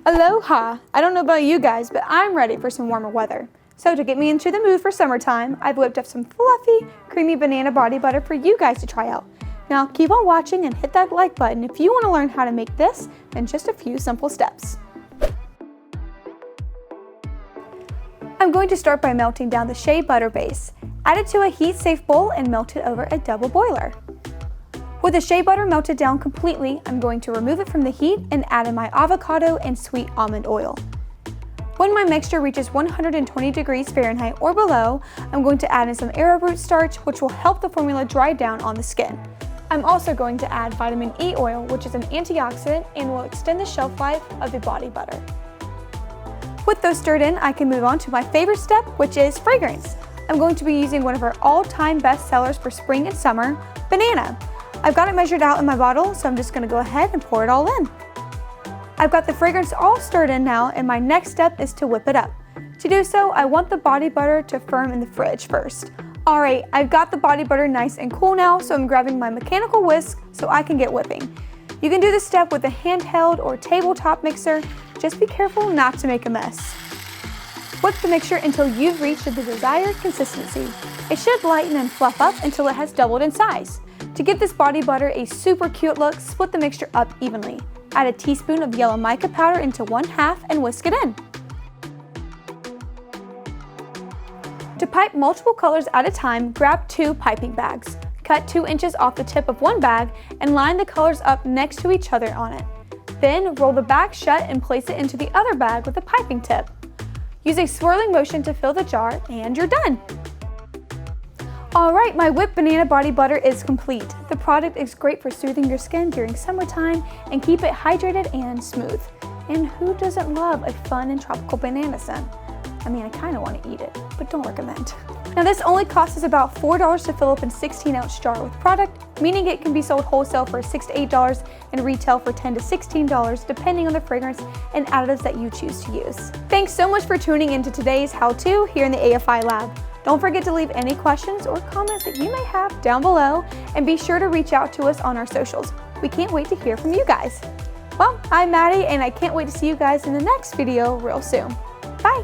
Aloha! I don't know about you guys, but I'm ready for some warmer weather. So to get me into the mood for summertime, I've whipped up some fluffy, creamy banana body butter for you guys to try out. Now keep on watching and hit that like button if you want to learn how to make this in just a few simple steps. I'm going to start by melting down the shea butter base. Add it to a heat-safe bowl and melt it over a double boiler. With the shea butter melted down completely, I'm going to remove it from the heat and add in my avocado and sweet almond oil. When my mixture reaches 120 degrees Fahrenheit or below, I'm going to add in some arrowroot starch, which will help the formula dry down on the skin. I'm also going to add vitamin E oil, which is an antioxidant and will extend the shelf life of the body butter. With those stirred in, I can move on to my favorite step, which is fragrance. I'm going to be using one of our all-time best sellers for spring and summer, banana. I've got it measured out in my bottle, so I'm just going to go ahead and pour it all in. I've got the fragrance all stirred in now, and my next step is to whip it up. To do so, I want the body butter to firm in the fridge first. Alright, I've got the body butter nice and cool now, so I'm grabbing my mechanical whisk so I can get whipping. You can do this step with a handheld or tabletop mixer. Just be careful not to make a mess. Whip the mixture until you've reached the desired consistency. It should lighten and fluff up until it has doubled in size. To give this body butter a super cute look, split the mixture up evenly. Add a teaspoon of yellow mica powder into 1/2 and whisk it in. To pipe multiple colors at a time, grab 2 piping bags. Cut 2 inches off the tip of one bag and line the colors up next to each other on it. Then roll the bag shut and place it into the other bag with a piping tip. Use a swirling motion to fill the jar and you're done. Alright, my whipped banana body butter is complete. The product is great for soothing your skin during summertime and keep it hydrated and smooth. And who doesn't love a fun and tropical banana scent? I mean, I kind of want to eat it, but don't recommend. Now this only costs us about $4 to fill up a 16-ounce jar with product, meaning it can be sold wholesale for $6 to $8 and retail for $10 to $16 depending on the fragrance and additives that you choose to use. Thanks so much for tuning into today's how-to here in the AFI Lab. Don't forget to leave any questions or comments that you may have down below, and be sure to reach out to us on our socials. We can't wait to hear from you guys. Well, I'm Maddie and I can't wait to see you guys in the next video real soon. Bye!